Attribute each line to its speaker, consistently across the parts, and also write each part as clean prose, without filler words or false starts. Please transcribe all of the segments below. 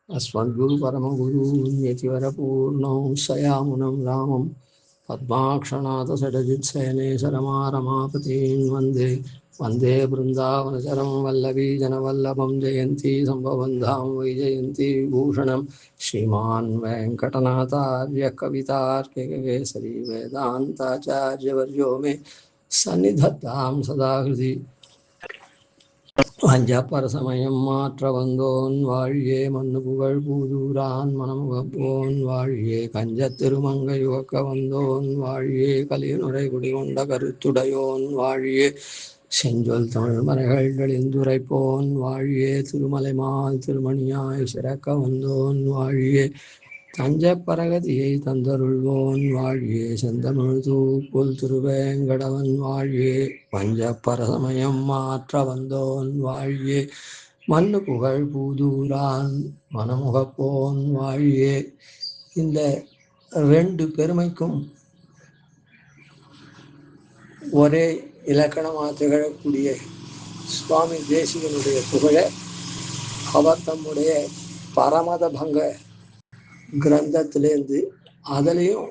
Speaker 1: अस्मद्गुरु परमगुरु यतिवरपूर्णौ सयामुनं रामं पद्माक्षनाथ षडजित्सयने सरमारमापतीं वन्दे वन्दे बृन्दावनचरं वल्लभी जनवल्लभं जयन्ती सम्भवन्धां वैजयन्ती विभूषणं श्रीमान् वेङ्कटनाथार्य कवितार्किककेसरी वेदान्ताचार्यवर्यो मे सन्निधत्तां सदा हृदि வஞ்சப்பர சமயம் மாற்ற வந்தோன் வாழியே மண்ணு புகழ் பூதூரான் மனமுகப்போன் வாழியே கஞ்சத் திருமங்கை யுகக்க வந்தோன் வாழியே கலியனுரை குடிகொண்ட கருத்துடையோன் வாழியே செஞ்சொல் தமிழ் மறைகள் தெளிந்துரைப்போன் வாழியே திருமலைமால் திருமணியாய் சிறக்க வந்தோன் வாழியே தஞ்ச பரகதியை தந்தருள்வோன் வாழியே செந்தமிழ் தூப்புல் திருவேங்கடவன் வாழியே பஞ்ச பரசமயம் மாற்ற வந்தோன் வாழியே மண்ணு புகழ் பூதூரான் மனமுகப்போன் வாழியே. இந்த ரெண்டு பெருமைக்கும் ஒரே இலக்கணமாக திகழக்கூடிய சுவாமி தேசிகனுடைய புகழ அவர் தம்முடைய பரமத பங்க கிரந்தத்திலேருந்து அதுலேயும்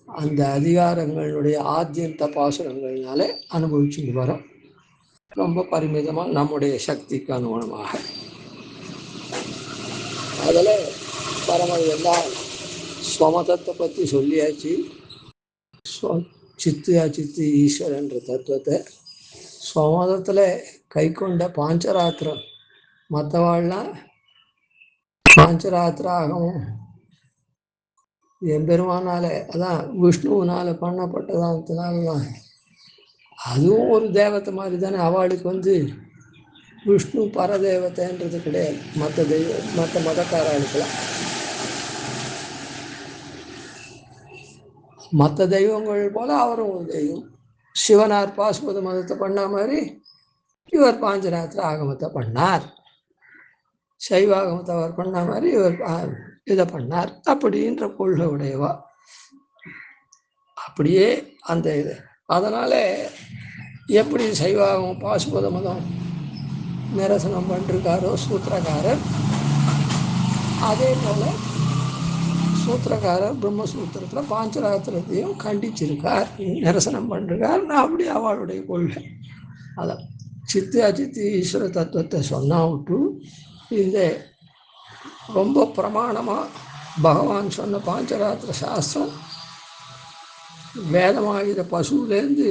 Speaker 1: அந்த அதிகாரங்களுடைய ஆத்தியந்த பாசுரங்கள்னால அனுபவிச்சுட்டு வரோம். ரொம்ப பரிமிதமாக நம்முடைய சக்திக்கு அனுகுணமாக அதில் பரமதெல்லாம் ஸ்வமதத்தை பற்றி சொல்லியாச்சு. சித்து ஈஸ்வரன்ற தத்துவத்தை ஸ்வமதத்தில் கை கொண்ட பாஞ்சராத்திரம் மற்றவாள்லாம் பாஞ்சராத்திராகவும் எம்பெருமானால அதான் விஷ்ணுவினால பண்ணப்பட்டதானதுனாலதான் அதுவும் ஒரு தேவத்தை மாதிரி தானே. அவளுக்கு விஷ்ணு பரதேவத்தைன்றது கிடையாது. மற்ற மதக்காரர்களுக்கெல்லாம் மற்ற தெய்வங்கள் போல அவரும் ஒரு தெய்வம். சிவனார் பாசுபத மதத்தை பண்ண மாதிரி இவர் பாஞ்சராத்திர ஆகமத்தை பண்ணார். சைவாகமத்தை அவர் பண்ண மாதிரி இவர் இதை பண்ணார். அப்படின்ற கொள்கை உடையவா அப்படியே அந்த இது. அதனால எப்படி சைவாகமம் பாசுபத மதம் நிரசனம் பண்ணிருக்காரோ சூத்திரக்காரர், அதே போல சூத்திரக்காரர் பிரம்மசூத்திரத்தில் பாஞ்சராத்திரத்தையும் கண்டிச்சிருக்கார், நிரசனம் பண்ணிருக்கார். அப்படி அவளுடைய கொள்கை. அதான் சித்து அச்சித்து ஈஸ்வர தத்துவத்தை சொன்னா விட்டு இந்த ரொம்ப பிரமாணமாக பகவான் சொன்ன பாஞ்சராத்திர சாஸ்திரம் வேதமாகிற பசுலேருந்து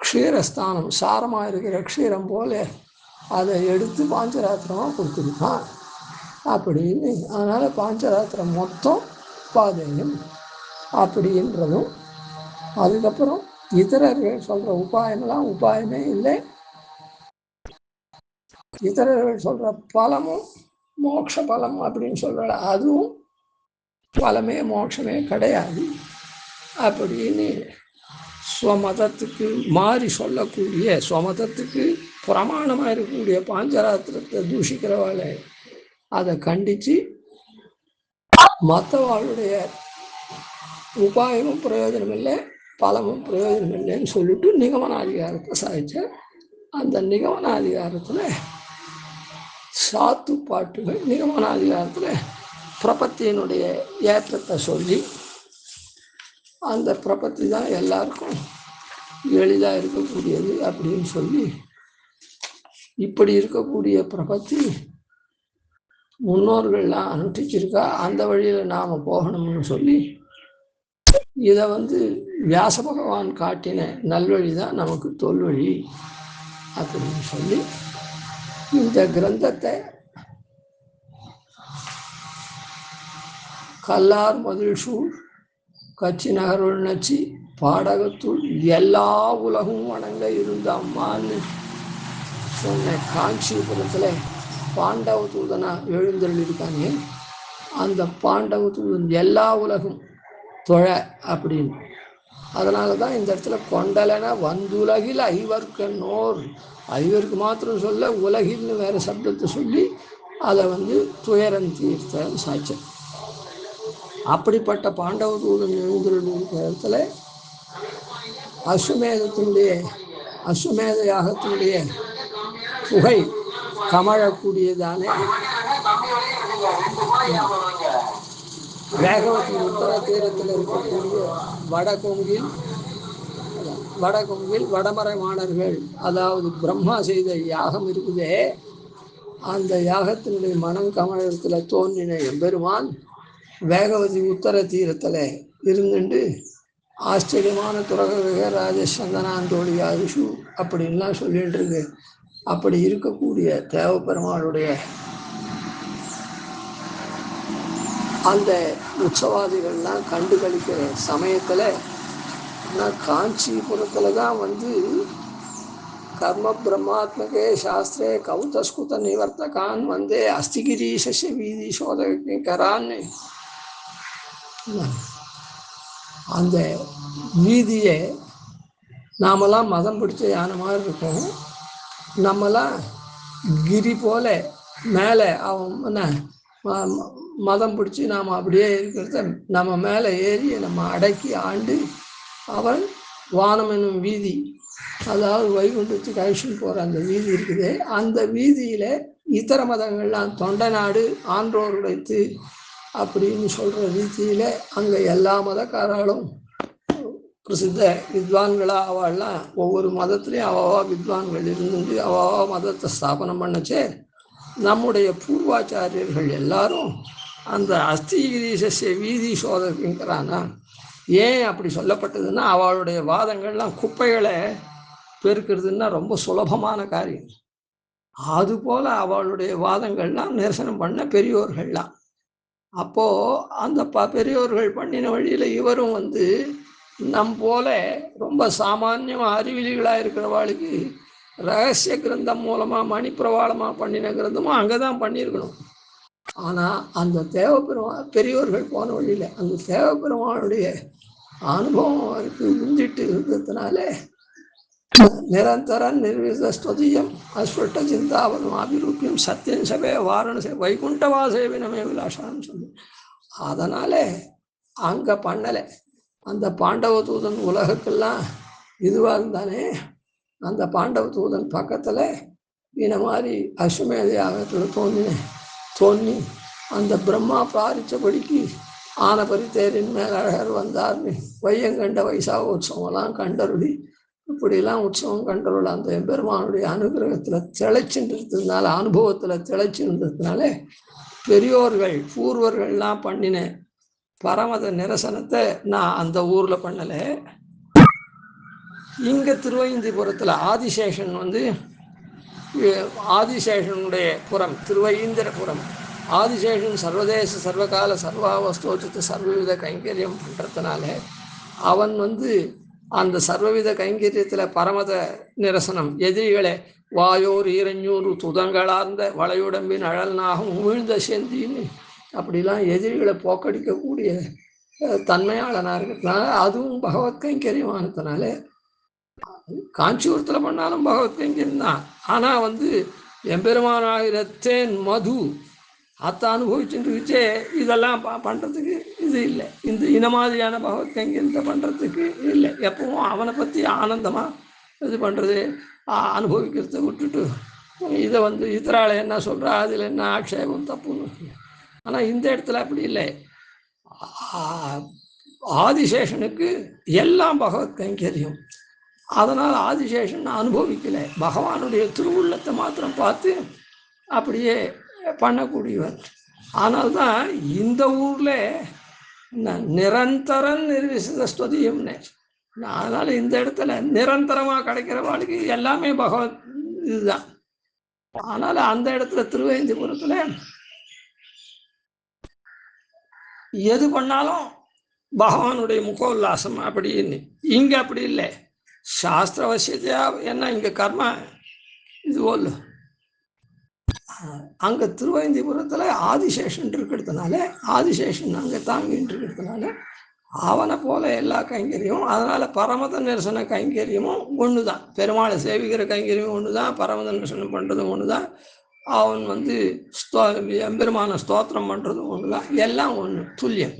Speaker 1: க்ஷீரஸ்தானம் சாரமாக இருக்கிற க்ஷீரம் போல அதை எடுத்து பாஞ்சராத்திரமாக கொடுத்துருக்கான் அப்படின்னு. அதனால் பாஞ்சராத்திரம் மொத்தம் பாதேயம் அப்படின்றதும், அதுக்கப்புறம் இதரர்கள் சொல்கிற உபாயமெல்லாம் உபாயமே இல்லை, இதரர்கள் சொல்கிற பலமும் மோட்ச பலம் அப்படின்னு சொல்கிற அதுவும் பலமே மோட்சமே கிடையாது அப்படின்னு ஸ்வமதத்துக்கு மாறி சொல்லக்கூடிய, ஸ்வமதத்துக்கு பிரமாணமாக இருக்கக்கூடிய பாஞ்சராத்திரத்தை தூஷிக்கிறவாளை அதை கண்டித்து மற்றவாளுடைய உபாயமும் பிரயோஜனம் இல்லை பலமும் பிரயோஜனம் இல்லைன்னு சொல்லிட்டு நிகமனாதிகாரத்தை சாதிச்ச. அந்த நிகமனாதிகாரத்தில் சாத்து பாட்டுகள், நிகமனாதிகாரத்தில் பிரபத்தியினுடைய ஏற்றத்தை சொல்லி, அந்த பிரபத்தி தான் எல்லாருக்கும் எளிதாக இருக்கக்கூடியது அப்படின்னு சொல்லி, இப்படி இருக்கக்கூடிய பிரபத்தி முன்னோர்கள்லாம் அனுஷ்டிச்சிருக்கா, அந்த வழியில் நாம் போகணும்னு சொல்லி இதை வியாச பகவான் காட்டின நல்வழி தான் நமக்கு தொல்வழி அப்படின்னு சொல்லி இந்த கிரந்தத்தை கல்லார் மதிழ்சூழ் கட்சி நகருள் நச்சி பாடகத்துள் எல்லா உலகும் வணங்க இருந்த அம்மான்னு சொன்ன காஞ்சிபுரத்தில் பாண்டவ தூதனா எழுந்தருளிருக்காங்க. அந்த பாண்டவ தூதன் எல்லா உலகும் தொழ அப்படின்னு. அதனால தான் இந்த இடத்துல கொண்டலன வந்துலகில் ஐவர்க்கன்னோர், ஐவருக்கு மாத்திரம் சொல்ல உலகில்னு வேற சப்தத்தை சொல்லி அதை துயரம் தீர்த்த சாட்சம். அப்படிப்பட்ட பாண்டவ தூதன் எழுந்திருக்கிற இடத்துல அஸ்வமேத யாகத்தினுடைய புகை கமழக்கூடியதானே வேகவத்தின் உத்தர தீரத்தில் இருக்கக்கூடிய வடகொங்கில் வடமறைமாணர்கள், அதாவது பிரம்மா செய்த யாகம் இருக்குதே, அந்த யாகத்தினுடைய மனம் கமலத்தில் தோன்றின எம்பெருமான் வேகவதி உத்தர தீரத்தில் இருந்துட்டு ஆச்சரியமான துறக ராஜசந்தனாந்தோழி அரிஷு அப்படின்லாம் சொல்லிட்டு இருக்கு. அப்படி இருக்கக்கூடிய தேவப்பெருமாளுடைய அந்த உற்சவாதிகள்லாம் கண்டு கழிக்கிற சமயத்தில் காஞ்சிபுரத்தில் தான் கர்ம பிரம்மாத்மகே சாஸ்திரே கௌதஸ்குத நிவர்த்தகான் அஸ்திகிரீஷ வீதி சோதகரான்னு அந்த வீதியை நாமெல்லாம் மதம் பிடிச்ச யானை மாதிரி இருக்கும். நம்மலாம் கிரி போல மேலே அவன் மதம் பிடிச்சி நாம் அப்படியே இருக்கிறத நம்ம மேலே ஏறி நம்ம அடக்கி ஆண்டு அவன் வானம் என்னும் வீதி, அதாவது வைகுண்டத்துக்கு அழிச்சுன்னு போகிற அந்த வீதி இருக்குது. அந்த வீதியில் இதர மதங்கள்லாம் தொண்டை நாடு ஆன்றோர் உடைத்து அப்படின்னு சொல்கிற ரீதியில் அங்கே எல்லா மதக்காரர்களும் பிரசித்த வித்வான்களாக அவள்லாம் ஒவ்வொரு மதத்துலேயும் அவாவா வித்வான்கள் இருந்து அவாவா மதத்தை ஸ்தாபனம் பண்ணச்சே நம்முடைய பூர்வாச்சாரியர்கள் எல்லாரும் அந்த அஸ்திகிரீஷ வீதி சோதனைங்கிறானா. ஏன் அப்படி சொல்லப்பட்டதுன்னா, அவளுடைய வாதங்கள்லாம் குப்பைகளை பெருக்கிறதுன்னா ரொம்ப சுலபமான காரியம். அதுபோல் அவளுடைய வாதங்கள்லாம் நிரசனம் பண்ண பெரியோர்கள்லாம். அப்போது அந்த பெரியோர்கள் பண்ணின வழியில் இவரும் நம் போல ரொம்ப சாமானியமாக அறிவிலிகளாக இருக்கிறவாளுக்கு ரகசிய கிரந்தம் மூலமாக மணிப்பிரவாளமாக பண்ணின கிரந்தமும் அங்கே தான் பண்ணியிருக்கணும். ஆனால் அந்த பெரியோர்கள் போன வழியில் அந்த தேவப்பெருமானுடைய அனுபவம் அவருக்கு உந்திட்டு இருந்ததுனால நிரந்தர நிர்விதஸ்துதியம் அஸ்வட்ட சிந்தாவனம் அபிரூபியம் சத்தியம் சபை வாரணசே வைகுண்டவாசேவினமே விலாசான்னு சொல்லி அதனால அங்கே பண்ணலை. அந்த பாண்டவ தூதன் உலகக்கெல்லாம் இதுவாக இருந்தானே, அந்த பாண்டவ தூதன் பக்கத்தில் இந்த மாதிரி அஸ்வமேத யாகத்தில் தோன்றி அந்த பிரம்மா பாரிச்சபடிக்கு ஆன பரித்தேரின் மேல் அழகர் வந்தார்னு வையங்கண்ட வைசாக உற்சவம்லாம் கண்டருளி இப்படிலாம் உற்சவம் கண்டருள் அந்த எம்பெருமானுடைய அனுகிரகத்தில் திளைச்சுன்றதுனால, அனுபவத்தில் திளைச்சுன்றதுனால பெரியோர்கள் பூர்வர்கள்லாம் பண்ணின பரமத நிரசனத்தை நான் அந்த ஊரில் பண்ணலை. இங்கே திருவைந்திபுரத்தில் ஆதிசேஷன் ஆதிசேஷனுடைய புறம் திருவைந்திரபுரம். ஆதிசேஷன் சர்வதேச சர்வகால சர்வாவஸ்தோச்சித்த சர்வவித கைங்கரியம் பண்ணுறதுனால அவன் அந்த சர்வவித கைங்கரியத்தில் பரமத நிரசனம் எதிரிகளை வாயோர் ஈரஞ்சூர் துதங்களார்ந்த வளையுடம்பின் அழல்நாகம் உமிழ்ந்த செந்தின்னு அப்படிலாம் எதிரிகளை போக்கடிக்கக்கூடிய தன்மையாளனாக இருக்கிறதுனால அதுவும் பகவத் கைங்கரியமானதுனால காஞ்சிபுரத்தில் பண்ணாலும் பகவத் கைங்கரியம் தான். ஆனால் எம்பெருமானாயிரத்தேன் மது அத்தை அனுபவிச்சுட்டு இதெல்லாம் பண்ணுறதுக்கு இது இல்லை. இந்த மாதிரியான பகவத் கைங்கரியத்தை பண்ணுறதுக்கு இல்லை. எப்பவும் அவனை பற்றி ஆனந்தமாக இது பண்ணுறது அனுபவிக்கிறத விட்டுட்டு இதை இத்தராளை என்ன சொல்கிறா அதில் என்ன ஆட்சேபம் தப்புன்னு. ஆனால் இந்த இடத்துல அப்படி இல்லை. ஆதிசேஷனுக்கு எல்லாம் பகவத் கைங்கரியம். அதனால் ஆதிசேஷன் அனுபவிக்கலை, பகவானுடைய திருவுள்ளத்தை மாத்திரம் பார்த்து அப்படியே பண்ணக்கூடியவர். ஆனால்தான் இந்த ஊரில் நிரந்தரம் நிர்விசித ஸ்துதியம்னு. அதனால் இந்த இடத்துல நிரந்தரமாக கிடைக்கிற வாழ்க்கை எல்லாமே பகவத் இதுதான். ஆனால் அந்த இடத்துல திருவேந்திபுரத்தில் எது பண்ணாலும் பகவானுடைய முகோல்லாசம் அப்படின்னு. இங்கே அப்படி இல்லை, சாஸ்திர வசியத்தையா என்ன இங்கே கர்ம இது போல். அங்கே திருவேந்திபுரத்தில் ஆதிசேஷன் இருக்கிறதுனால, ஆதிசேஷன் அங்கே தாங்கிட்டு இருக்கிறதுனால அவனை போல எல்லா கைங்கரியமும். அதனால் பரமத நிரசன கைங்கரியமும் ஒன்று தான். பெருமாளை சேவிக்கிற கைங்கரியமும் ஒன்று தான், பரமத நிரசனம் பண்ணுறதும் ஒன்று தான். அவன் எம்பெருமான ஸ்தோத்திரம் பண்ணுறதும் ஒன்று தான். எல்லாம் ஒன்று துல்லியம்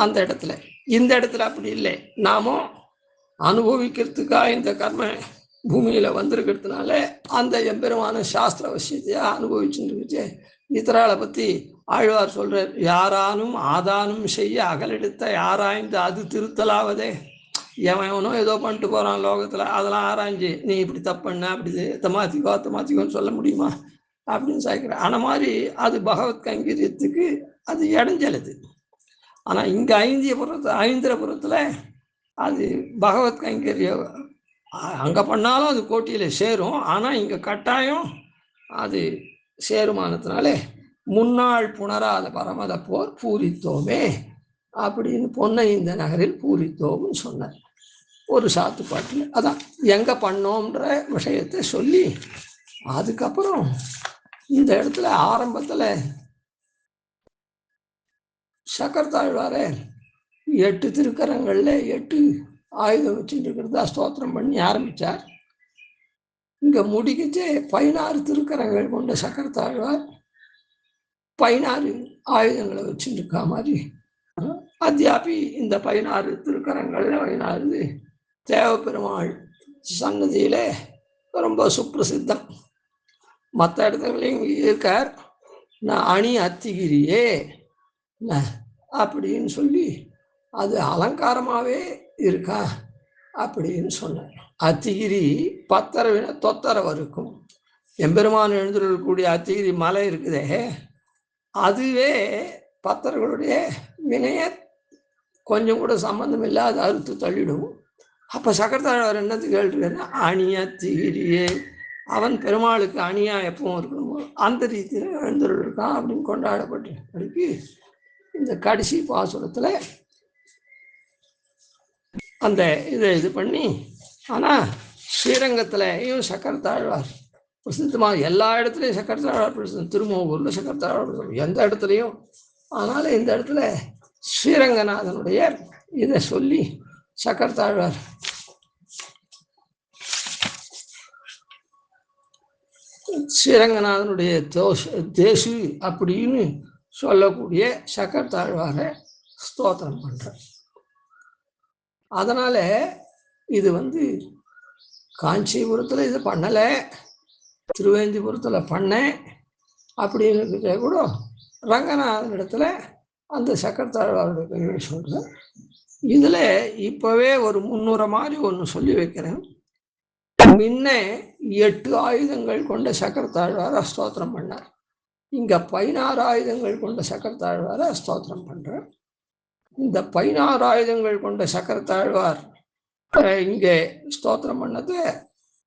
Speaker 1: அந்த இடத்துல. இந்த இடத்துல அப்படி இல்லை. நாமும் அனுபவிக்கிறதுக்காக இந்த கர்ம பூமியில வந்திருக்கிறதுனால அந்த எம்பெருமான சாஸ்திர விஷயத்தையா அனுபவிச்சுருக்குச்சு. இத்தராளை பத்தி ஆழ்வார் சொல்றார், யாரானும் ஆதானும் செய்ய அகலெடுத்த யாராய்ந்து அது திருத்தலாவதே. எவனோ ஏதோ பண்ணிட்டு போறான் லோகத்துல, அதெல்லாம் ஆராய்ஞ்சு நீ இப்படி தப்புண்ண அப்படி தமாத்திக்கோன்னு சொல்ல முடியுமா அப்படின்னு சாய்க்கிறேன். ஆன மாதிரி அது பகவத் கைங்கரியத்துக்கு அது இடைஞ்சலுது. ஆனா இங்க ஐந்திரபுரத்துல அது பகவத் கைங்கரியம் அங்க பண்ணாலும் அது கோட்டியில சேரும். ஆனா இங்க கட்டாயம் அது சேருமானத்தினாலே முன்னாள் புணராத பரமத போர் பூரித்தோமே அப்படின்னு பொன்னை இந்த நகரில் பூரித்தோம்னு சொன்னார் ஒரு சாத்து பாட்டுல. அதான் எங்க பண்ணோம்ன்ற விஷயத்தை சொல்லி அதுக்கப்புறம் இந்த இடத்துல ஆரம்பத்துல சக்கரத்தாழ்வாரே 8 திருக்கரங்கள்ல 8 ஆயுதம் வச்சுட்டு இருக்கிறதா ஸ்தோத்திரம் பண்ணி ஆரம்பிச்சார். இங்க முடிக்கிச்சே 16 திருக்கரங்கள் கொண்ட சக்கரத்தாழ்வார் 16 ஆயுதங்களை வச்சுட்டு இருக்கா மாதிரி. அத்தியாபி இந்த 16 திருக்கரங்கள்ல 16 தேவப்பெருமாள் சன்னதியில ரொம்ப சுப்பிரசித்தம். மற்ற இடத்துலையும் இருக்கார். நான் அணி அத்திகிரியே அப்படின்னு சொல்லி அது அலங்காரமாவே இருக்கா அப்படின்னு சொன்னார். அத்திகிரி பத்தரவின தொத்தரவு இருக்கும். எம்பெருமான் எழுந்திருக்கக்கூடிய அத்திகிரி மலை இருக்குதே, அதுவே பத்தர்களுடைய வினைய கொஞ்சம் கூட சம்பந்தம் இல்லாத அறுத்து தள்ளிடும். அப்ப சக்கரத்தாழ்வார் என்னத்துக்கு கேள்வின்னா, அணியத்திகிரியே அவன் பெருமாளுக்கு அணியா எப்பவும் இருக்கணுமோ அந்த ரீதியில எழுந்திருக்கான் அப்படின்னு கொண்டாடப்பட்டு இந்த கடைசி பாசுரத்துல அந்த இதை இது பண்ணி. ஆனா ஸ்ரீரங்கத்திலையும் சக்கரத்தாழ்வார் பிரசித்தமாக எல்லா இடத்துலையும் சக்கரத்தாழ்வார் பிரசித்தம். திருமோகூர்ல சக்கரத்தாழ்வார் பிரசித்தம் எந்த இடத்துலையும். அதனால இந்த இடத்துல ஸ்ரீரங்கநாதனுடைய இதை சொல்லி சக்கரத்தாழ்வார் ஸ்ரீரங்கநாதனுடைய தேசு அப்படின்னு சொல்லக்கூடிய சக்கரத்தாழ்வாரை ஸ்தோத்திரம் பண்ற. அதனால இது காஞ்சிபுரத்துல இது பண்ணல, திருவேந்திபுரத்துல பண்ணேன் அப்படின்னு கூட ரங்கநாதன் இடத்துல அந்த சக்கரத்தாழ்வாருடைய பெருமை சொல்றேன். இதுல இப்பவே ஒரு முன்னுரை மாதிரி ஒன்று சொல்லி வைக்கிறேன். முன்ன 8 ஆயுதங்கள் கொண்ட சக்கரத்தாழ்வார ஸ்தோத்திரம் பண்ணார். இங்க 16 ஆயுதங்கள் கொண்ட சக்கரத்தாழ்வார ஸ்தோத்திரம் பண்ற. இந்த 16 ஆயுதங்கள் கொண்ட சக்கரத்தாழ்வார் இங்கே ஸ்தோத்திரம் பண்ணது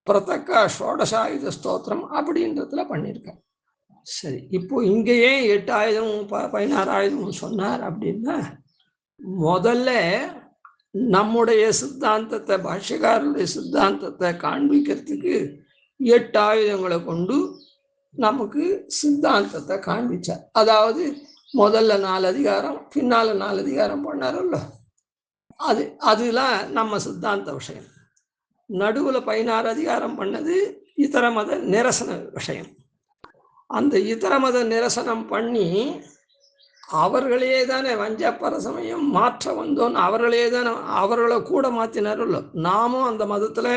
Speaker 1: பிரதக்கா ஷோடசாயுத ஸ்தோத்திரம் அப்படின்றதுல பண்ணியிருக்கேன். சரி, இப்போ இங்க ஏன் 8 ஆயுதமும் 16 ஆயுதமும் சொன்னார் அப்படின்னா, முதல்ல நம்முடைய சித்தாந்தத்தை பாஷ்யக்காரருடைய சித்தாந்தத்தை காண்பிக்கிறதுக்கு 8 ஆயுதங்களை கொண்டு நமக்கு சித்தாந்தத்தை காண்பிச்சார். அதாவது முதல்ல 4 அதிகாரம் பின்னால 4 அதிகாரம் பண்ணாரல்ல, அதுலாம் நம்ம சித்தாந்த விஷயம். நடுவுல 16 அதிகாரம் பண்ணது இதர மத நிரசன விஷயம். அந்த இதர மத நிரசனம் பண்ணி அவர்களே தானே வஞ்சப்பர சமயம் மாற்ற வந்தோன்னு அவர்களே தானே அவர்களை கூட மாற்றினாரல்ல. நாமும் அந்த மதத்துல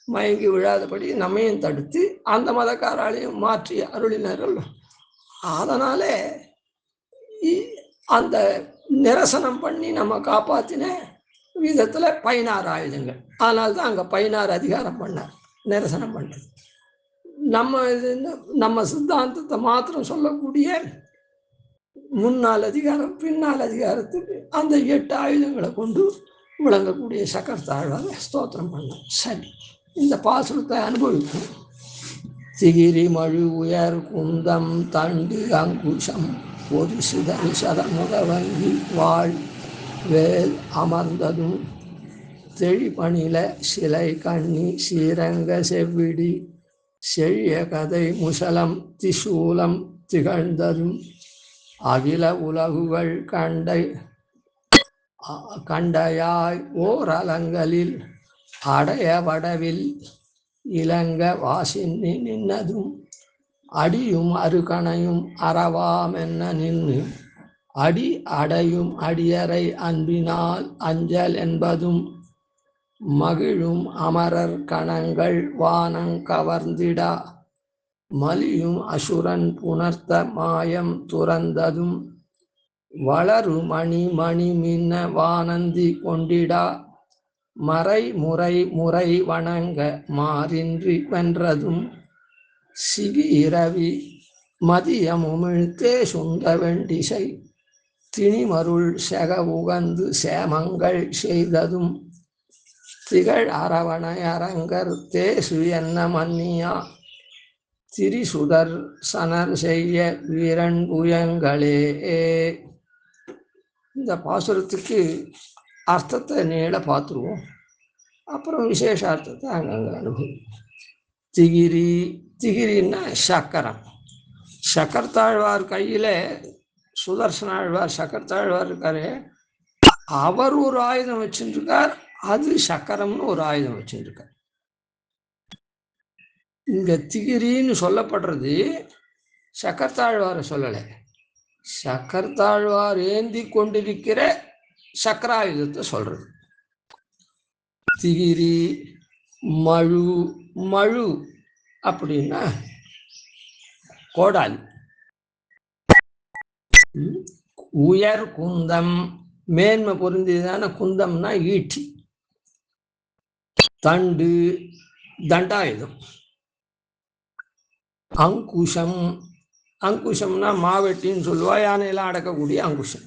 Speaker 1: மயங்கி விழாதபடி நம்மையும் தடுத்து அந்த மதக்காராலையும் மாற்றி அருளினாரல்ல. அதனால அந்த நிரசனம் பண்ணி நம்ம காப்பாத்தின விதத்துல 16 ஆயுதங்கள். அதனால்தான் அங்க 16 அதிகாரம் பண்ணார் நிரசனம் பண்ணது. நம்ம சித்தாந்தத்தை மாத்திரம் சொல்லக்கூடிய முன்னாள் அதிகாரம் பின்னால் அதிகாரத்துக்கு அந்த 8 ஆயுதங்களை கொண்டு விளங்கக்கூடிய சக்கரத்தாழ்வாரை ஸ்தோத்திரம் பண்ணார். சரி, இந்த பாசுரத்தை அனுபவிக்கும். திகிரி மழு உயர் குந்தம் தண்டு அங்குஷம் ஒரு சிதறி சதமுக வங்கி வாழ் வேல் அமர்ந்ததும் தெழிபணில சிலை கண்ணி ஸ்ரீரங்க செவ்விடி செழிய கதை முசலம் திசூலம் திகழ்ந்ததும் அகில உலகுகள் கண்டையாய் ஓர் அலங்களில் அடைய வடவில் இலங்க வாசின்னி நின்னதும் அடியும் அருகணையும் அறவாமென்ன நின்று அடி அடையும் அடியறை அன்பினால் அஞ்சல் என்பதும் மகிழும் அமரர் கணங்கள் வானங் கவர்ந்திடா மலியும் அசுரன் புணர்த்த மாயம் துறந்ததும் வளரு மணி மணி மின்ன வானந்தி கொண்டிடா மறை முறை முறை வணங்க மாறின்றி வென்றதும் சிவி இரவி மதியமுமிழ்த்தே சுந்த வெண்டிசை திணிமருள் செக உகந்து சேமங்கள் செய்ததும் திகழ் அரவணை அரங்கர் தேசு என்ன மன்னியா திரிசுதர் சனர் செய்ய வீரன் புயங்களே. இந்த பாசுரத்துக்கு அர்த்தத்தை நேர பார்த்துருவோம், அப்புறம் விசேஷ அர்த்தத்தை அங்கங்கே அனுபவம். திகிரி, திகிரின்னா சக்கரம். சக்கரத்தாழ்வார் கையில் சுதர்சனாழ்வார் சக்கரத்தாழ்வார் இருக்காரு, அவர் ஒரு ஆயுதம் வச்சுருக்கார், அது சக்கரம்னு ஒரு ஆயுதம் வச்சுருக்கார். இங்க திகிரின்னு சொல்லப்படுறது சக்கரத்தாழ்வாரை சொல்லலை, சக்கரத்தாழ்வார் ஏந்தி கொண்டிருக்கிற சக்கராயுதத்தை சொல்றது. திகிரி மழு, மழு அப்படின்னா கோடாலி. உயர் குந்தம், மேன்மை பொருந்தியதான குந்தம்னா ஈட்டி. தண்டு தண்டாயுதம். அங்குஷம், அங்குஷம்னா மாவெட்டின்னு சொல்லுவா, யானையெல்லாம் அடக்கக்கூடிய அங்குஷம்.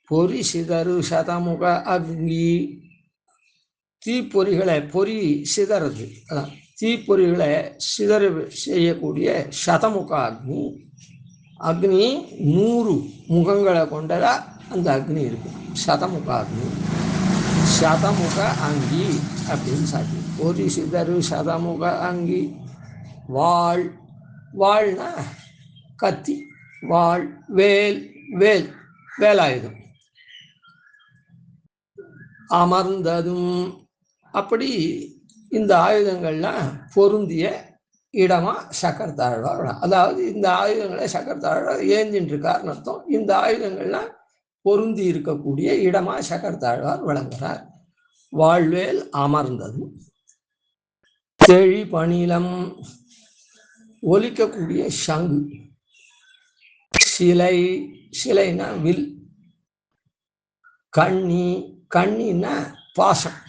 Speaker 1: பொறி சிதறு சதமுக அக்னி, தீப்பொறிகளை பொறி சிதறது, அதான் தீப்பொறிகளை சிதறு செய்யக்கூடிய சதமுக அக்னி. அக்னி 100 முகங்களை கொண்டதா அந்த அக்னி இருக்கு, சதமுக அக்னி. சதமுக அங்கி அப்படின்னு சாட்டி, பொறி சிதறு சதமுக அங்கி. வாழ், வாழ்னா கத்தி, வாழ். வேல், வேல் வேலாயுதம். அமர்ந்ததும், அப்படி இந்த ஆயுதங்கள்லாம் பொருந்திய இடமா சக்கரத்தாழ்வார். அதாவது இந்த ஆயுதங்களை சக்கரத்தாழ்வார் ஏந்தின்னு இருக்காருன்னு அர்த்தம். இந்த ஆயுதங்கள்லாம் பொருந்தி இருக்கக்கூடிய இடமா சக்கரத்தாழ்வார் விளங்குறார். வாழ்வேல் அமர்ந்ததும். தெழி பணிலம், ஒலிக்கக்கூடிய சங்கு. சிலை, சிலைனா வில். கண்ணி, கண்ணின்னா பாசம்,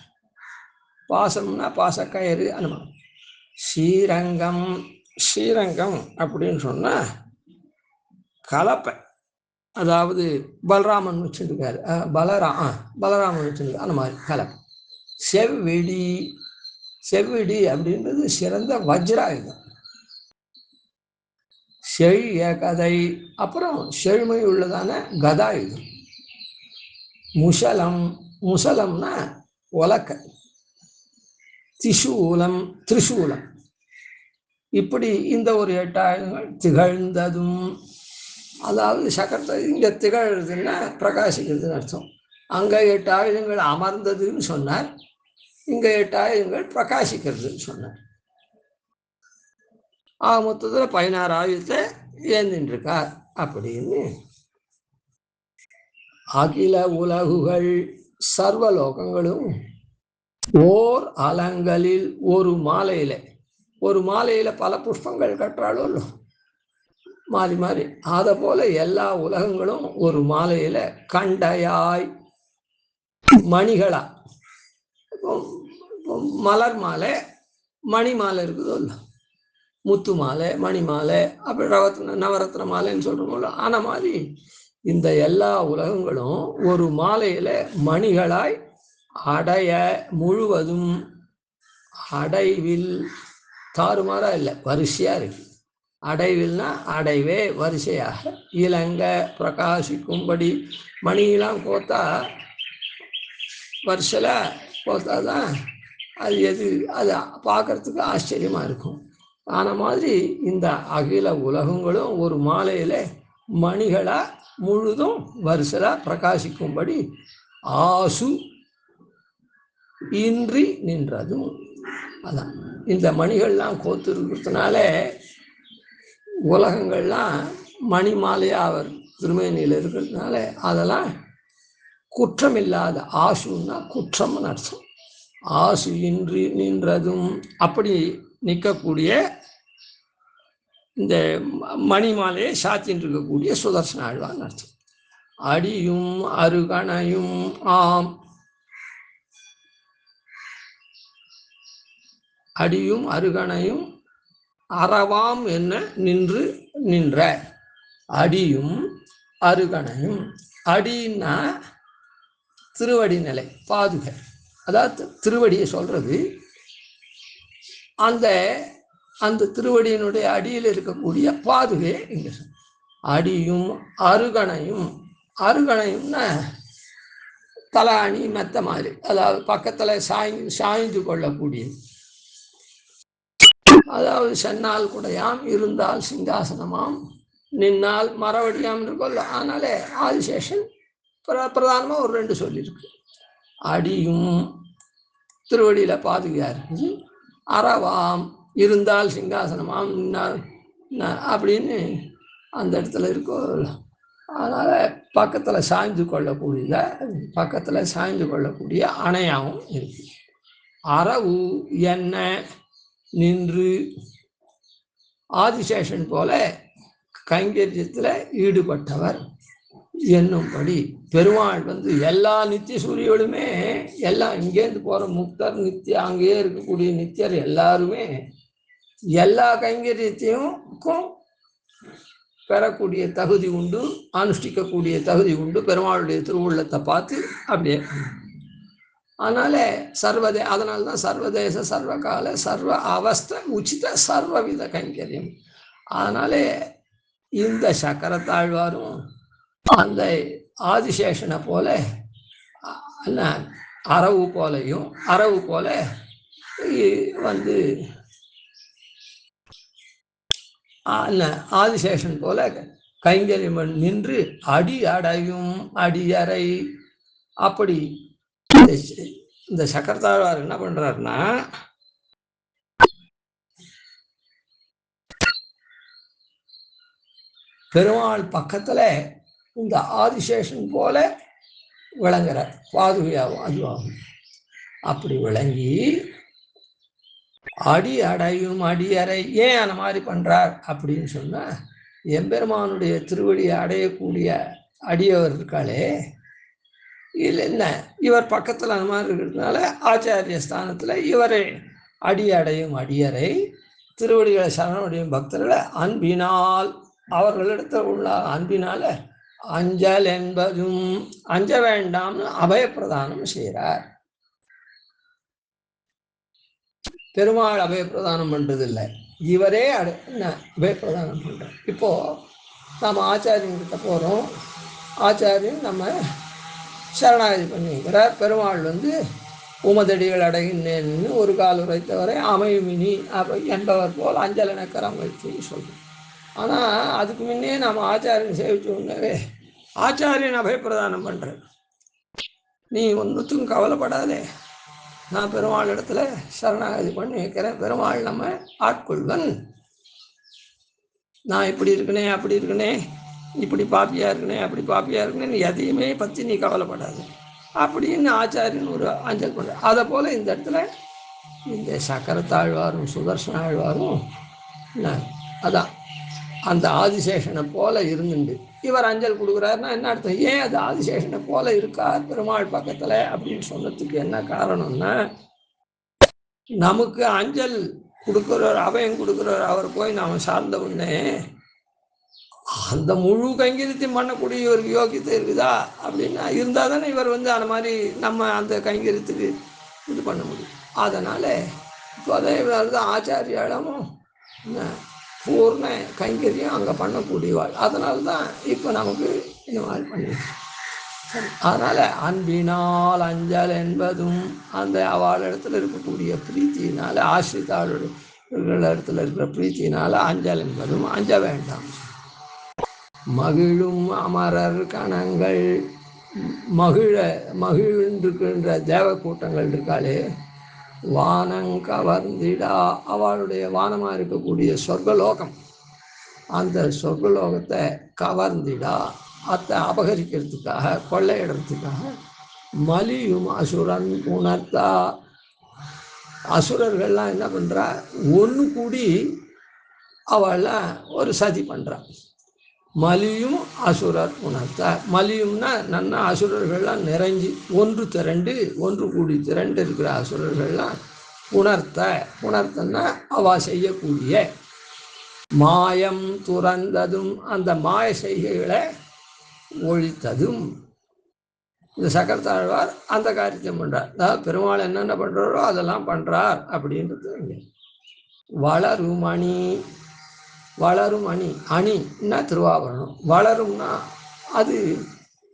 Speaker 1: பாசம்னா பாசக்கயிறு அனுமானம். ஸ்ரீரங்கம், ஸ்ரீரங்கம் அப்படின்னு சொன்னா கலப்பை. அதாவது பலராமன் வச்சுருக்காரு, பலராமன் வச்சுருக்காரு, அந்த மாதிரி கலப்பை. செவ்விடி, செவ்விடி அப்படின்றது சிறந்த வஜ்ராயுதம். செழிய கதை, அப்புறம் செழுமை உள்ளதான கதாயுதம். முசலம், முசலம்னா உலக்க. திசூலம், திரிசூலம். இப்படி இந்த ஒரு 8 ஆயுதங்கள் திகழ்ந்ததும். அதாவது சக்கரத்தை இங்க திகழ்றதுன்னா பிரகாசிக்கிறதுன்னு அர்த்தம். அங்க 8 ஆயுதங்கள் அமர்ந்ததுன்னு சொன்னார், இங்க 8 ஆயுதங்கள் பிரகாசிக்கிறதுன்னு சொன்னார். மொத்தத்தில் 16 ஆயுதத்தை ஏந்தின்றிருக்கார் அப்படின்னு. அகில உலகுகள் சர்வலோகங்களும் ஓர் அலங்களில் ஒரு மாலையில, ஒரு மாலையில பல புஷ்பங்கள் கட்டுறாளோ மாறி மாறி, அதை போல எல்லா உலகங்களும் ஒரு மாலையில கண்டையாய் மணிகளா. மலர் மாலை, மணி மாலை இருக்குதோ இல்லை, முத்து மாலை, மணி மாலை, அப்படி நவரத்ன மாலைன்னு சொல்றோம்ல, ஆன மாதிரி இந்த எல்லா உலகங்களும் ஒரு மாலையில மணிகளாய் அடைய முழுவதும். அடைவில் தாறுமாறா இல்லை, வரிசையா இருக்கு. அடைவில்னா அடைவே வரிசையாக. இலங்க பிரகாசிக்கும்படி. மணியெல்லாம் கோத்தா வரிசையில கோத்தாதான் அது எது, அது பார்க்கறதுக்கு ஆச்சரியமா இருக்கும். ஆன மாதிரி இந்த அகில உலகங்களும் ஒரு மாலையில மணிகளா முழுதும் வரிசையா பிரகாசிக்கும்படி ஆசு இன்றி நின்றதும். அதான் இந்த மணிகள்லாம் கோத்து இருக்கிறதுனால உலகங்கள்லாம் மணி மாலையா அவர் திருமேனியில் இருக்கிறதுனால அதெல்லாம் குற்றம் இல்லாத. ஆசுன்னா குற்றம்னு அர்த்தம். ஆசு இன்றி நின்றதும் அப்படி நிற்கக்கூடிய இந்த மணிமாலையை சாத்தின்னு இருக்கக்கூடிய சுதர்சன ஆழ்வான் அர்த்தம். அடியும் அருகணையும் ஆம், அடியும் அருகணையும் அறவாம் என்ன நின்று நின்ற. அடியும் அருகணையும், அடின்னா திருவடி நிலை பாதுகை, அதாவது திருவடியை சொல்றது. அந்த அந்த திருவடியினுடைய அடியில் இருக்கக்கூடிய பாதுகையை இங்க அடியும் அருகணையும். அருகணையும்னா தலாணி மெத்த மாதிரி, அதாவது பக்கத்துல சாய்ந்து கொள்ளக்கூடியது. அதாவது சென்னால் குடையாம் இருந்தால் சிங்காசனமாம் நின்னால் மரவடியாம் இருக்கொள்ள. அதனாலே ஆதிசேஷன் பிரதானமா ஒரு 2 சொல்லியிருக்கு. அடியும் திருவடியில பாதுகையா இருக்குது, அறவாம் இருந்தால் சிங்காசனமாம் அப்படின்னு அந்த இடத்துல இருக்கோ. அதனால பக்கத்துல சாய்ந்து கொள்ளக்கூடியத, பக்கத்துல சாய்ந்து கொள்ளக்கூடிய அணையாவும் இருக்கு. அறவு என்ன நின்று, ஆதிசேஷன் போல கைங்கரியத்துல ஈடுபட்டவர் என்னும்படி பெருமாள் எல்லா நித்திய சூரியோடுமே எல்லாம் இங்கேருந்து போற முக்தர் நித்திய அங்கேயே இருக்கக்கூடிய நித்தியர் எல்லாருமே எல்லா கைங்கரியத்தையும் பெறக்கூடிய தகுதி உண்டு, அனுஷ்டிக்கக்கூடிய தகுதி உண்டு பெருமாளுடைய திருவுள்ளத்தை பார்த்து அப்படியே. அதனால அதனால்தான் சர்வதேச சர்வகால சர்வ அவஸ்தை உச்சித சர்வவித கைங்கரியம். அதனால இந்த சக்கரத்தாழ்வாரும் அந்த ஆதிசேஷனை போல அரவு போல ஆதிசேஷன் போல கைங்கரியம் நின்று அடி அடையும் அடியறை. அப்படி இந்த சக்கரத்தாழ்வார் என்ன பண்றாருன்னா, பெருமாள் பக்கத்துல இந்த ஆதிசேஷன் போல விளங்குற பாதுகையாகும் அதுவாகும். அப்படி விளங்கி அடி அடையும் அடியறை. ஏன் அந்த மாதிரி பண்றார் அப்படின்னு சொன்னா, எம்பெருமானுடைய திருவடியை அடையக்கூடிய அடியவர் இருக்காளே, இல்லை என்ன இவர் பக்கத்துல அந்த மாதிரி இருக்கிறதுனால ஆச்சாரிய ஸ்தானத்துல இவரை அடி அடையும் அடியறை திருவடிகளை சரணடையும் பக்தர்களை அன்பினால், அவர்களிடத்தில் உள்ள அன்பினால அஞ்சல் என்பதும் அஞ்ச வேண்டாம்னு அபயப்பிரதானம் செய்கிறார். பெருமாள் அபயப்பிரதானம் பண்றது இல்லை, இவரே அபயப்பிரதானம் பண்றார். இப்போ நம்ம ஆச்சாரியன்கிட்ட போறோம், ஆச்சாரியன் நம்ம சரணாகதி பண்ணிக்கிறார். பெருமாள் உமதடிகள் அடைகின்றேன்னு ஒரு கால் உரைத்தவரை அமையுமினி என்பவர் போல் அஞ்சல் எனக்கரம் வைத்து சொல்றோம். ஆனா அதுக்கு முன்னே நம்ம ஆச்சாரியன் சேவிச்சு உடனே ஆச்சாரியன் அபயப்பிரதானம் பண்ற, நீ ஒன்றுத்துக்கும் கவலைப்படாதே, நான் பெருமாள் இடத்துல சரணாகதி பண்ணி வைக்கிறேன், பெருமாள் நம்ம ஆட்கொள்வன், நான் இப்படி இருக்கனே அப்படி இருக்கனே, இப்படி பாப்பியா இருக்கனே அப்படி பாப்பியா இருக்கனே, எதையுமே பற்றி நீ கவலைப்படாது அப்படின்னு ஆச்சாரியன் ஒரு அஞ்சல் பண்ற. அதை போல இந்த இடத்துல இந்த சக்கரத்தாழ்வாரும் சுதர்சன ஆழ்வாரும் அதான் அந்த ஆதிசேஷனை போல இருந்துண்டு இவர் அஞ்சல் கொடுக்குறாருன்னா என்ன அர்த்தம்? ஏன் அது ஆதிசேஷனை போல இருக்கார் பெருமாள் பக்கத்துல அப்படின்னு சொன்னதுக்கு என்ன காரணம்னா, நமக்கு அஞ்சல் கொடுக்குறவர் அபயம் கொடுக்குறவர் அவர் போய் நாம சார்ந்த உடனே அந்த முழு கைங்கரியத்தையும் பண்ணக்கூடிய ஒரு யோகியத்தை இருக்குதா அப்படின்னா இருந்தால் தானே இவர் அந்த மாதிரி நம்ம அந்த கைங்கரியத்துக்கு இது பண்ண முடியும். அதனால இப்போ அதே தான் ஆச்சாரியாலமும் பூர்ண கைங்கரியம் அங்கே பண்ணக்கூடியவாள். அதனால தான் இப்போ நமக்கு இந்த மாதிரி பண்ணிடுச்சு. அதனால அன்பினால் அஞ்சல் என்பதும் அந்த அவள் இடத்துல இருக்கக்கூடிய பிரீத்தியினால, ஆசிரித்தாளுடைய இடத்துல இருக்கிற பிரீத்தியினால அஞ்சல் என்பதும் அஞ்ச வேண்டாம். மகிழும் அமரர் கணங்கள் மகிழ்ந்திருக்கின்ற தேவ கூட்டங்கள் இருக்காளே, வானம் கவர்ந்திடா, அவளுடைய வானமா இருக்கக்கூடிய சொர்க்கலோகம், அந்த சொர்க்கலோகத்தை கவர்ந்திடா, அதை அபகரிக்கிறதுக்காக கொள்ளையிடறதுக்காக மலியும் அசுரன் உணர்த்தா, அசுரர்கள்லாம் என்ன பண்றா, ஒன்று கூடி அவள்லாம் ஒரு சதி பண்றா. மலியும் அசுரர் உணர்த்த, மலியும்னா நன்னா அசுரர்கள்லாம் நிறைஞ்சி ஒன்று திரண்டு, ஒன்று கூடி திரண்டு இருக்கிற அசுரர்கள்லாம் உணர்த்தன்னா அவ செய்யக்கூடிய மாயம் துறந்ததும், அந்த மாய செய்கைகளை ஒழித்ததும். இந்த சக்கரத்தாழ்வார் அந்த காரியத்தை பண்றார். அதாவது பெருமாள் என்னென்ன பண்றாரோ அதெல்லாம் பண்றார் அப்படின்றது. வளருமணி, வளரும் அணி, அணின்னா திருவாபரணம். வளரும்னா அது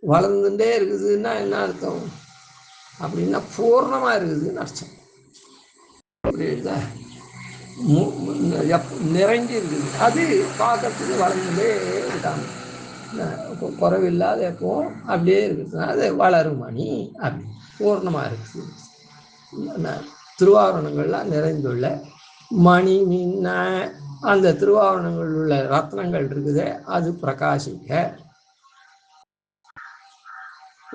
Speaker 1: வளர்ந்துட்டே இருக்குதுன்னா என்ன அர்த்தம் அப்படின்னா பூர்ணமா இருக்குதுன்னு அர்த்தம். புரியுதா? நிறைஞ்சி இருக்குது, அது பார்க்கறதுக்கு வளர்ந்துட்டே இருக்காங்க, குறைவில்லாத எப்பவும் அப்படியே இருக்குது. அது வளரும் அணி அப்படி பூர்ணமா இருக்குது. திருவாபரணங்கள்லாம் நிறைந்துள்ள மணி மின்ன, அந்த திருவாபரணங்கள் உள்ள ரத்னங்கள் இருக்குது, அது பிரகாசிக்க.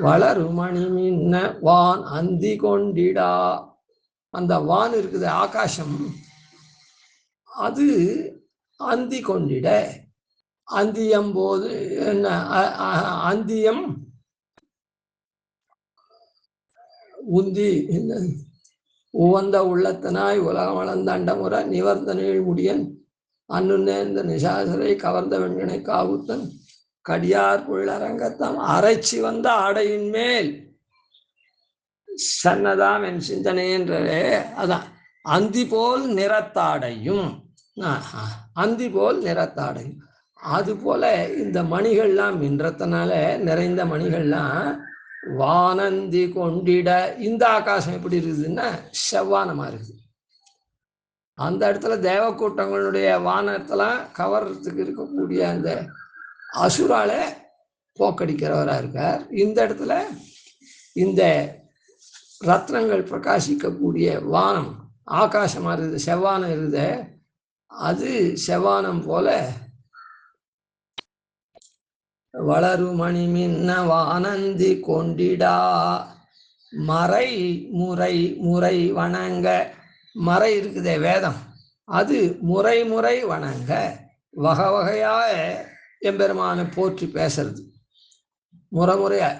Speaker 1: வளரும் மணி மின்ன வான் அந்தி கொண்டிடா, அந்த வான் இருக்குது ஆகாசம், அது அந்தி கொண்டிட. அந்தியம் போது என்ன, அந்தியம் உந்தி உவந்த உள்ளத்தனாய் உலகம் வளர்ந்த அண்டமுறை நிவர்ந்த நீழ்முடியன் அன்னு நேர்ந்த நிசாசரை கவர்ந்த வெண்கனை காவுத்தன் கடியார் புள்ளரங்கத்தம் அரைச்சி வந்த ஆடையின் மேல் சன்னதாம் என் சிந்தனைன்றே. அதான் அந்தி போல் நிறத்தாடையும், அந்தி போல் நிறத்தாடையும். அது போல இந்த மணிகள்லாம் மின்றத்தினால நிறைந்த மணிகள்லாம் வானந்தி கொண்டிட. இந்த ஆகாசம் எப்படி இருக்குதுன்னா செவ்வானமா இருக்குது. அந்த இடத்துல தேவக்கூட்டங்களுடைய வானத்தெல்லாம் கவர்றதுக்கு இருக்கக்கூடிய அந்த அசுரால போக்கடிக்கிறவராக இருக்கார். இந்த இடத்துல இந்த ரத்னங்கள் பிரகாசிக்கக்கூடிய வானம் ஆகாசமா இருக்குது, செவ்வானம் இருக்குது, அது செவ்வானம் போல வளரும் மணி மின்ன வானந்தி கொண்டிடா. மறை முறை முறை வணங்க, மறை இருக்குதே வேதம், அது முறை முறை வணங்க. வகை வகையாக எம்பெருமானை போற்றி பேசுறது, முறைமுறையா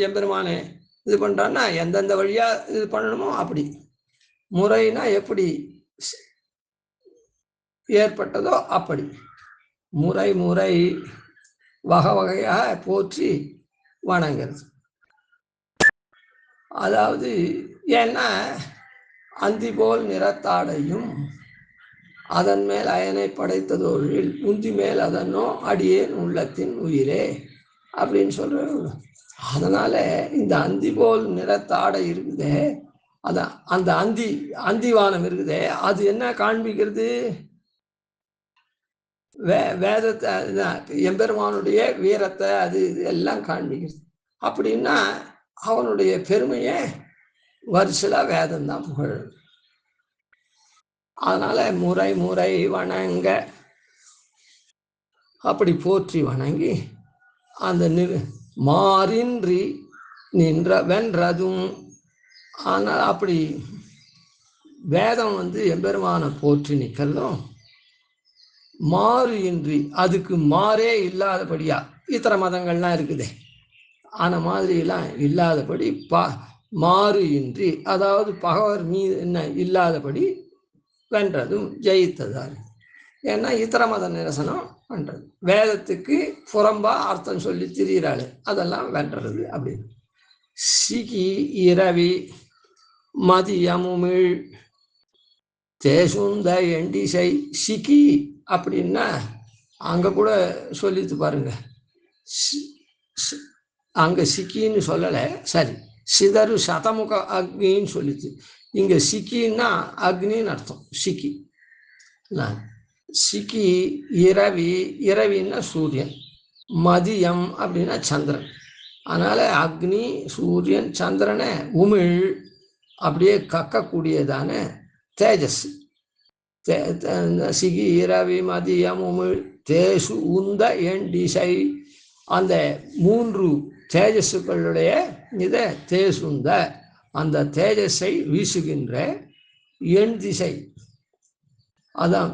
Speaker 1: எம்பெருமானை இது பண்றான்னா எந்தெந்த வழியா இது பண்ணணுமோ அப்படி. முறைனா எப்படி ஏற்பட்டதோ அப்படி முறை முறை வகை வகையாக போற்றி வணங்கிறது. அதாவது ஏன்னா அந்தி போல் நிறத்தாடையும் அதன் மேல் அயனை படைத்ததோழில் உந்தி மேல் அதனோ அடியேன் உள்ளத்தின் உயிரே அப்படின்னு சொல்ற. அதனால இந்த அந்தி போல் நிறத்தாடை இருக்குதே, அதான் அந்த அந்திவானம் இருக்குதே, அது என்ன காண்பிக்கிறது? வேதத்தை, எம்பெருமானுடைய வீரத்தை, அது எல்லாம் காண்பிக்கிறது. அப்படின்னா அவனுடைய பெருமையை வரிசலா வேதம் தான் புகழ். அதனால முறை முறை வணங்க, அப்படி போற்றி வணங்கி அந்த மாறின்றி நின்ற வென்றதும். ஆனால் அப்படி வேதம் எம்பெருமானை போற்றி நிற்கிறதும் மாறு இன்றி, அதுக்கு மாறே இல்லாதபடியா. இத்தர மதங்கள்லாம் இருக்குதே, ஆன மாதிரிலாம் இல்லாதபடி மாறு இன்றி, அதாவது பகவர் மீது என்ன இல்லாதபடி வென்றதும் ஜெயித்ததால். ஏன்னா இத்தர மத நிரசனம் பண்றது, வேதத்துக்கு புறம்பா அர்த்தம் சொல்லி திரியிறாள், அதெல்லாம் வென்றது அப்படின்னு. சிகி இரவி மதியமுமிழ் தேசுந்த எண்டிசை. சிகி அப்படின்னா அங்க கூட சொல்லிட்டு பாருங்க, அங்க சிக்கின்னு சொல்லலை, சரி சிதறு சதமுக அக்னின்னு சொல்லிச்சு. இங்க சிக்கின்னா அக்னின்னு அர்த்தம். சிக்கி சிக்கி இரவி, இரவின்னா சூரியன், மதியம் அப்படின்னா சந்திரன். அதனால அக்னி சூரியன் சந்திரனை உமிழ் அப்படியே கக்கக்கூடியதான தேஜஸ். சிகி இரவி மதியம் உமிழ் தேசு உந்த என் டிசை, அந்த மூன்று தேஜஸுக்களுடைய இதை தேசுந்த, அந்த தேஜஸை வீசுகின்ற எண் திசை. அதான்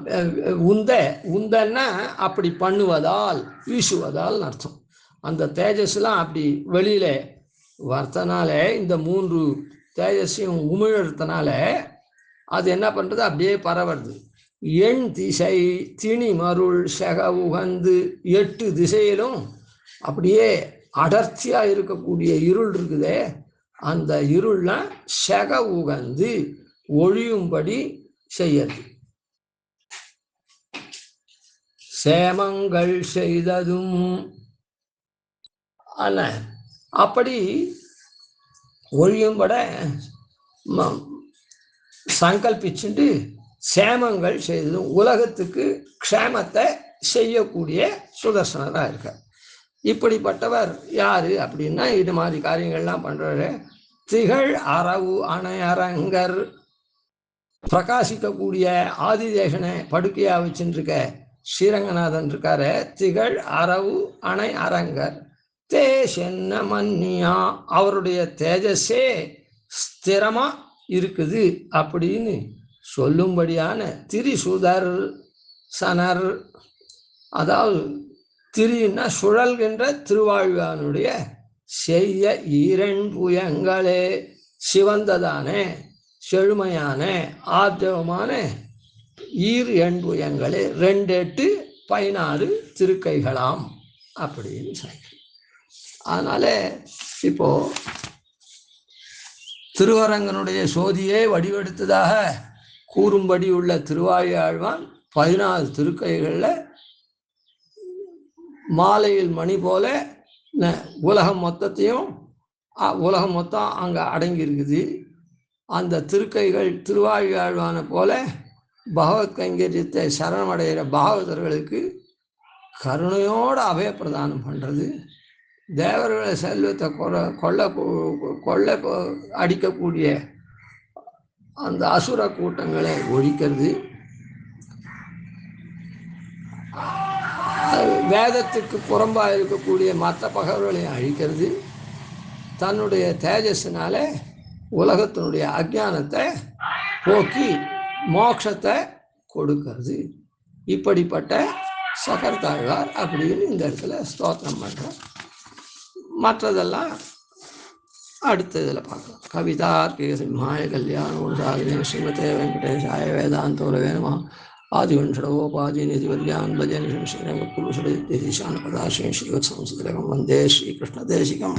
Speaker 1: உந்தன்னா அப்படி பண்ணுவதால், வீசுவதால் அர்த்தம். அந்த தேஜஸ்லாம் அப்படி வெளியில வரத்தனால, இந்த 3 தேஜஸையும் உமிழறதுனால அது என்ன பண்றது, அப்படியே பரவுறது. எண் திசை திணி மருள் செக உகந்து, 8 திசையிலும் அப்படியே அடர்த்தியா இருக்கக்கூடிய இருள் இருக்குதே, அந்த இருள்லாம் செக உகந்து ஒழியும்படி செய்யறது. சேமங்கள் செய்ததும் அல்ல, அப்படி ஒழியும்பட சங்கல்பிச்சுட்டு சேமங்கள் செய்ததும், உலகத்துக்கு க்ஷேமத்தை செய்யக்கூடிய சுதர்சனராக இருக்கார். இப்படிப்பட்டவர் யாரு அப்படின்னா, இது மாதிரி காரியங்கள்லாம் பண்றாரு. திகழ் அரவு அணையரங்கர், பிரகாசிக்கக்கூடிய ஆதிதேசனை படுக்கையா வச்சுருக்க ஸ்ரீரங்கநாதன் இருக்காரு. திகழ் அரவு அணை அரங்கர் தே சென்ன மன்னியா, அவருடைய தேஜஸே ஸ்திரமா இருக்குது அப்படின்னு சொல்லும்படியான திரிசுதர் சனர், அதாவது திரின்னா சுழல்கின்ற திருவாழ்வானுடைய செய்ய ஈரண்புயங்களே, சிவந்ததானே செழுமையான ஆர்ஜவமான எண்புயங்களே 2 8 16 திருக்கைகளாம் அப்படின்னு சொல்றேன். அதனால இப்போ திருவரங்கனுடைய சோதியே வடிவெடுத்ததாக கூறும்படி உள்ள திருவாழியாழ்வான் 14 திருக்கைகளில் மாலையில் மணி போல உலகம் மொத்தம் அங்கே அடங்கி இருக்குது. அந்த திருக்கைகள் திருவாழியாழ்வானை போல பகவத் கைங்கரியத்தை சரணமடைகிற பாகவதர்களுக்கு கருணையோடு அபயப்பிரதானம் பண்ணுறது, தேவர்களை செல்வத்தை கொள்ள அடிக்கக்கூடிய அந்த அசுர கூட்டங்களை ஒழிக்கிறது, வேதத்துக்கு புறம்பாக இருக்கக்கூடிய மற்ற பகவர்களையும் அழிக்கிறது, தன்னுடைய தேஜஸினால உலகத்தினுடைய அஜ்ஞானத்தை போக்கி மோட்சத்தை கொடுக்கிறது. இப்படிப்பட்ட சகர்த்தாழ்வார் அப்படின்னு இந்த இடத்துல ஸ்தோத்திரம் பண்ணுறோம். மற்றதெல்லாம் அடுத்த இதில் பார்க்கலாம். கவிதார்க்கிக சிம்ஹாய கல்யாண ஸ்ரீமதே வெங்கடேஷாய வேதாந்தோலவே நமः. ஆதிவன்ஷடோபாதி நிதிவர்யான் பஜன் ஸ்ரீரங்கபுருஷ தேசான பதாஸ்ரீ ஸ்ரீவத்சம்ஸ்திரகம் வந்தே ஸ்ரீகிருஷ்ணதேசிகம்.